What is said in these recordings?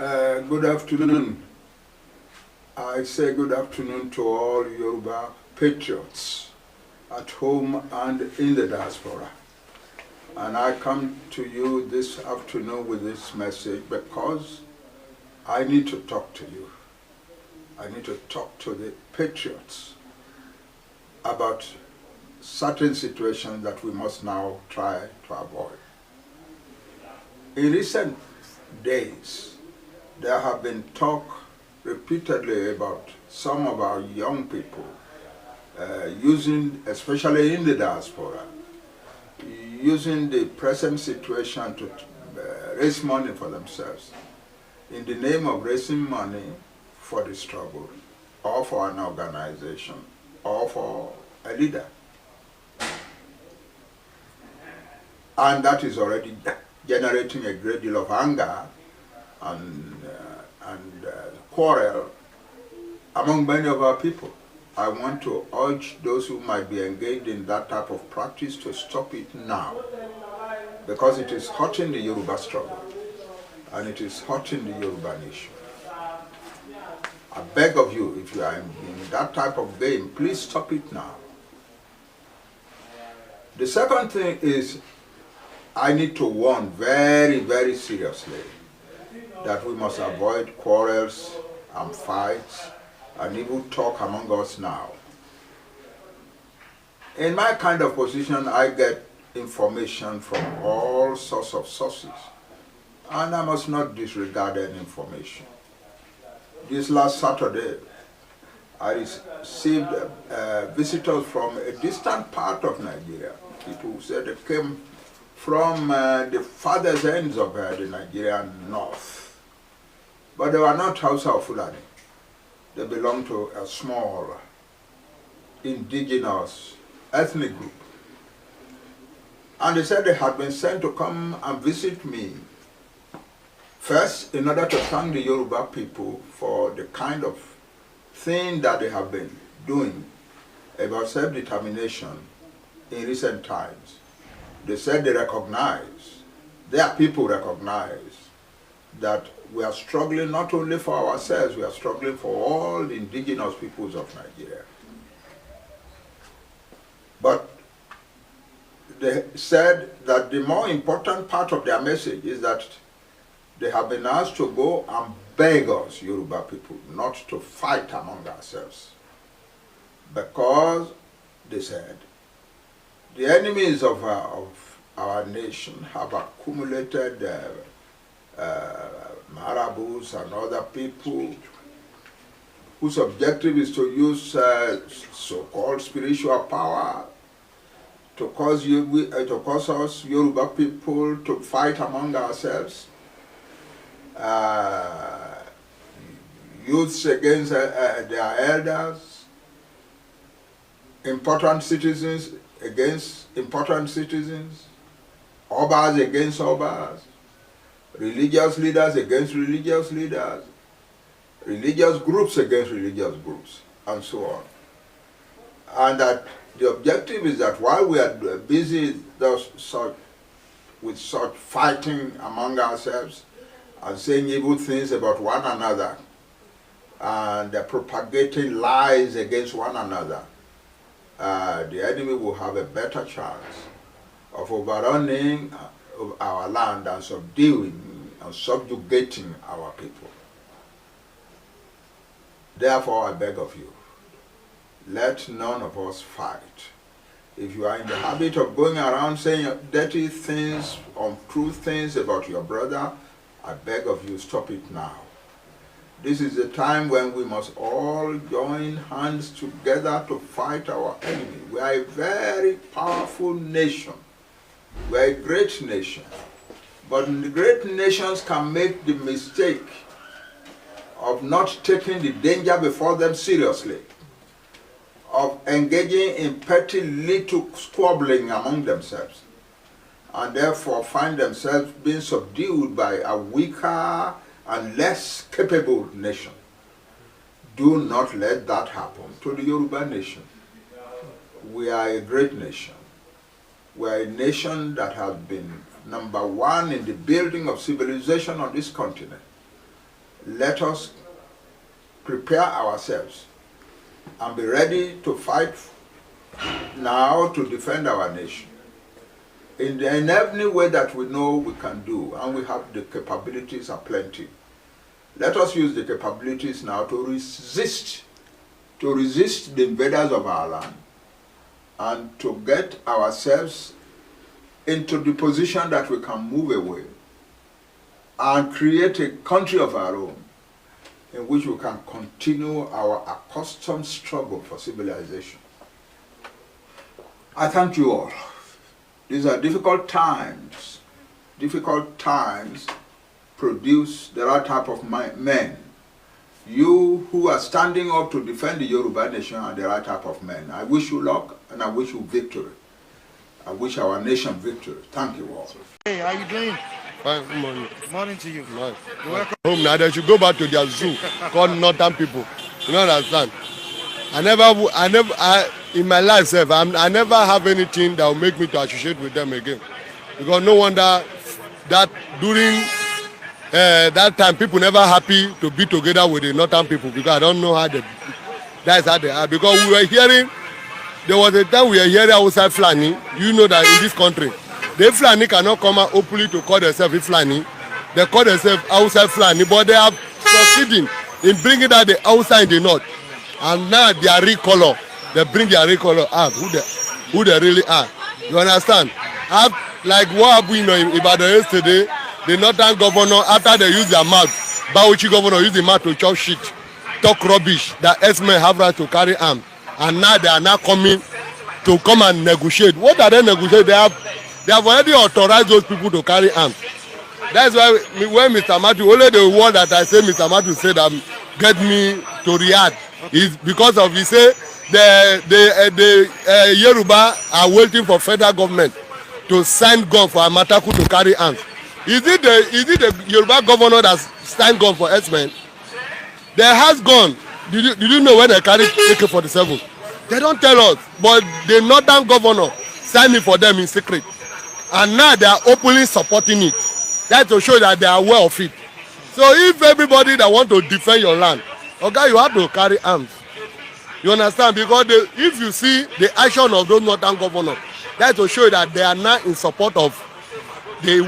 Good afternoon. I say good afternoon to all Yoruba patriots at home and in the diaspora. And I come to you this afternoon with this message because I need to talk to you. I need to talk to the patriots about certain situations that we must now try to avoid. In recent days, there have been talk repeatedly about some of our young people using, especially in the diaspora, using the present situation to raise money for themselves in the name of raising money for the struggle or for an organization or for a leader. And that is already generating a great deal of anger and quarrel among many of our people. I want to urge those who might be engaged in that type of practice to stop it now, because it is hurting the Yoruba struggle and it is hurting the Yoruba nation. I beg of you, if you are in that type of game, please stop it now. The second thing is, I need to warn very, very seriously that we must avoid quarrels and fights and evil talk among us now. In my kind of position, I get information from all sorts of sources, and I must not disregard any information. This last Saturday, I received visitors from a distant part of Nigeria. People who said they came from the farthest ends of the Nigerian north. But they were not Hausa or Fulani. They belonged to a small indigenous ethnic group. And they said they had been sent to come and visit me, first in order to thank the Yoruba people for the kind of thing that they have been doing about self-determination in recent times. They said they recognize, their people recognize, that we are struggling not only for ourselves, we are struggling for all the indigenous peoples of Nigeria. But they said that the more important part of their message is that they have been asked to go and beg us, Yoruba people, not to fight among ourselves. Because, they said, the enemies of our nation have accumulated marabouts and other people whose objective is to use so-called spiritual power to cause us Yoruba people to fight among ourselves, youths against their elders, important citizens against important citizens, obas against obas, religious leaders against religious leaders, religious groups against religious groups, and so on. And that the objective is that while we are busy with such fighting among ourselves and saying evil things about one another and propagating lies against one another, the enemy will have a better chance of overrunning our land and subduing and subjugating our people. Therefore, I beg of you, let none of us fight. If you are in the habit of going around saying dirty things, untrue things about your brother, I beg of you, stop it now. This is the time when we must all join hands together to fight our enemy. We are a very powerful nation. We are a great nation. But the great nations can make the mistake of not taking the danger before them seriously, of engaging in petty little squabbling among themselves, and therefore find themselves being subdued by a weaker and less capable nation. Do not let that happen to the Yoruba nation. We are a great nation. We are a nation that has been #1 in the building of civilization on this continent. Let us prepare ourselves and be ready to fight now to defend our nation in any way that we know we can do, and we have the capabilities aplenty. Let us use the capabilities now to resist the invaders of our land, and to get ourselves into the position that we can move away and create a country of our own in which we can continue our accustomed struggle for civilization. I thank you all. These are difficult times. Difficult times produce the right type of men. You who are standing up to defend the Yoruba nation are the right type of men. I wish you luck and I wish you victory. I wish our nation victory. Thank you all. Hey, how you doing? Fine, good morning. Morning to you. Nice. You're welcome. Home now, they should go back to their zoo called Northern people. You know understand? In my life, sir, I never have anything that will make me to associate with them again. Because no wonder that during that time, people never happy to be together with the Northern people, because I don't know how that's how they are. Because we were hearing, there was a time we were hearing outside Fulani. You know that in this country, the Fulani cannot come out openly to call themselves Fulani. They call themselves outside Fulani, but they are succeeding in bringing out the outside in the north. And now they are recolor. They bring their recolor out, who they really are. You understand? Like what happened in Ibadan yesterday, the northern governor, after they use their mouth, Bauchi governor use the mouth to chop shit, talk rubbish, that S-men have right to carry arms. And now they are now coming to come and negotiate. What are they negotiating? They have already authorized those people to carry arms. That's why when Mr. Matthew, only the word that I say Mr. Matthew said get me to Riyadh is because of, he say, the Yoruba are waiting for federal government to sign gun for Amataku to carry arms. Is it the Yoruba governor that signed gun for S-men? They has gun. Did you know when they carry AK-47? They don't tell us, but the northern governor signed it for them in secret. And now they are openly supporting it. That's to show that they are aware of it. So if everybody that want to defend your land, okay, you have to carry arms. You understand? Because if you see the action of those northern governors, that's to show that they are not in support of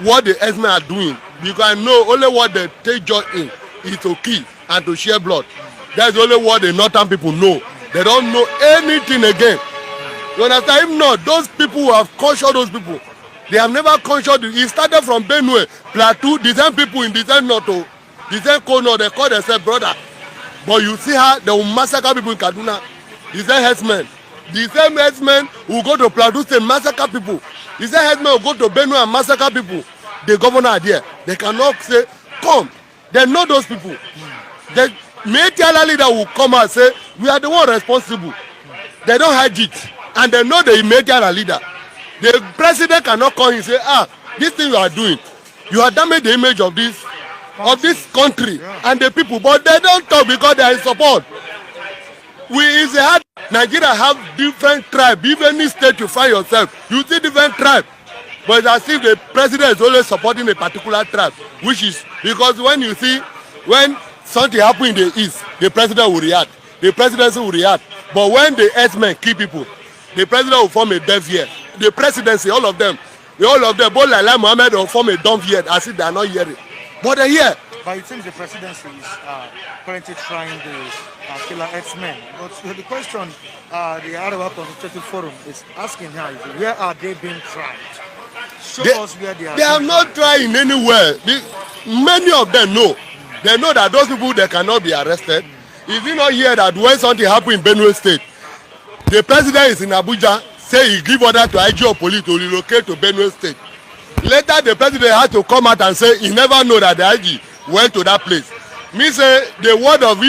what the S-men are doing. Because I know only what they take joy in is to kill and to share blood. That's only what the northern people know. They don't know anything again. You understand? If not, those people who have conquered those people, they have never conquered. It started from Benue, Plateau, the same people in the same north, the same corner, they call themselves brother. But you see how they will massacre people in Kaduna. The same headsmen. The same headsmen who go to Plateau State massacre people. The same headsmen who go to Benue and massacre people. The governor are there. They cannot say, come. They know those people. The military leader will come and say, we are the one responsible. They don't hide it. And they know the military leader. The president cannot come and say, this thing you are doing, you have damaged the image of this country and the people. But they don't talk because they are in support. Nigeria have different tribes. Even in state you find yourself, you see different tribes. But it's as if the president is always supporting a particular tribe, which is because when something happens in the east, the president will react. The presidency will react. But when the S-men kill people, the president will form a deaf ear. The presidency, all of them, both Laila Mohammed will form a dumb ear as if they are not hearing. But they hear. But it seems the presidency is currently trying to kill X-men. But the question the Arewa Consultative Forum is asking now is, where are they being tried? Show us where they are. They are not trying anywhere. Many of them know. They know that those people, they cannot be arrested. Is it not here that when something happened in Benue State, the president is in Abuja, say he give order to IG of police to relocate to Benue State. Later, the president had to come out and say he never know that the IG went to that place. Me say the word of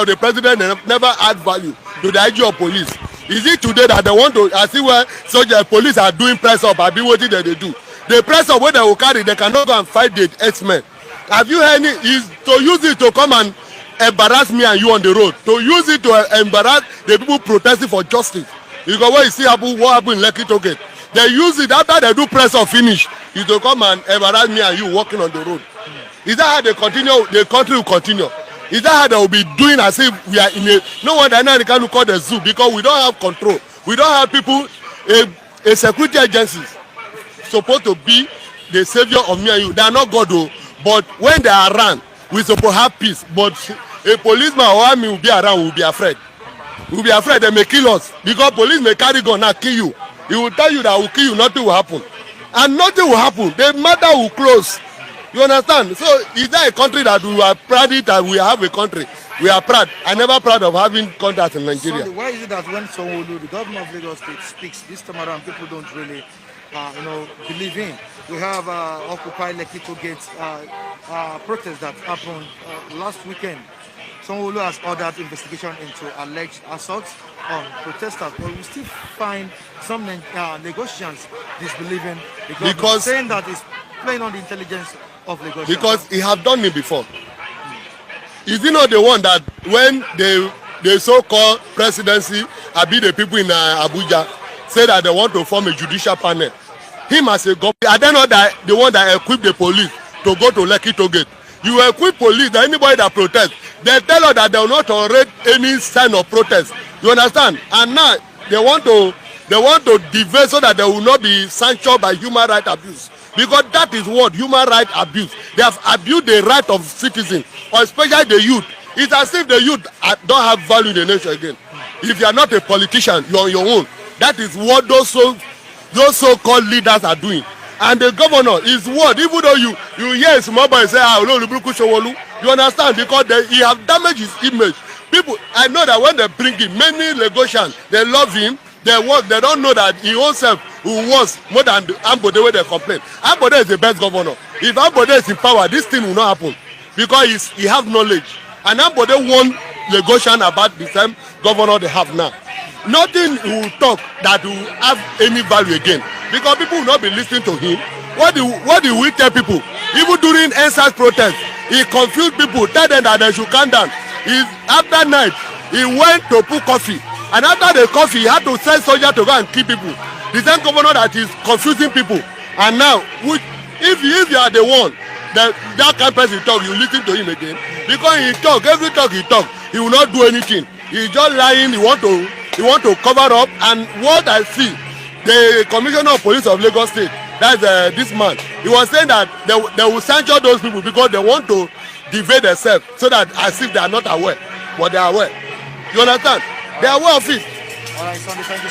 the president never add value to the IG of police. Is it today that they want to, I see where soldier police are doing press up, I be what they do. The press up where they will carry, they cannot go and fight the X-men. Have you heard it? Is to use it to come and embarrass me and you on the road. To use it to embarrass the people protesting for justice. Because when you see what happened in Lekki Toget, they use it after they do press up finish, is to come and embarrass me and you walking on the road. Is that how they continue? The country will continue. Is that how they will be doing as if we are in a? No wonder now they can call the zoo because we don't have control. We don't have people. A security agency supposed to be the savior of me and you. They are not God though. But when they are around, we supposed to have peace. But a policeman or army will be around, will be afraid. We'll be afraid they may kill us because police may carry gun and kill you. He will tell you that will kill you, nothing will happen. And nothing will happen. The matter will close. You understand? So is there a country that we are proud that we have a country? We are proud. I'm never proud of having contacts in Nigeria. Sunday, why is it that when Sanwo-Olu, the governor of Lagos State, speaks this time around, people don't really, believe in? We have Occupy Lekki Toll Gate protest that happened last weekend. Sanwo-Olu has ordered investigation into alleged assaults on protesters, but we still find some Lagosians disbelieving because saying that it's playing on the intelligence of Lagosians. Because he have done it before. Is he not the one that when the so-called presidency, the people in Abuja, say that they want to form a judicial panel? Him as a government, are they not the one that equipped the police to go to Lekki Toll Gate? You equip police that anybody that protests, they tell us that they will not tolerate any sign of protest. You understand? And now they want to deviate so that they will not be sanctioned by human rights abuse. Because that is what human rights abuse. They have abused the right of citizens, or especially the youth. It's as if the youth don't have value in the nation again. If you are not a politician, you are on your own. That is what those so-called leaders are doing. And the governor is what? Even though you hear a small boy say, you understand? Because he have damaged his image. People, I know that when they bring him, many Lagosians, they love him. They work. They don't know that he himself who was more than Ambode where they complain. Ambode is the best governor. If Ambode is in power, this thing will not happen because he have knowledge. And Ambode won Lagosian about the same governor they have now. Nothing he will talk that will have any value again because people will not be listening to him. What do we tell people? Even during NSAS protest, he confused people, tell them that they should calm down. After night, he went to put coffee. And after the coffee, he had to send soldiers to go and kill people. The same governor that is confusing people. And now, if you are the one that kind of person talk, you listen to him again. Because every talk he talk, he will not do anything. He's just lying. He want to cover up. And what I see, the commissioner of police of Lagos State, that's this man, he was saying that they will censure those people because they want to deviate themselves so that as if they are not aware, but they are aware. You understand? They are aware of it. All right, Sunday, thank you.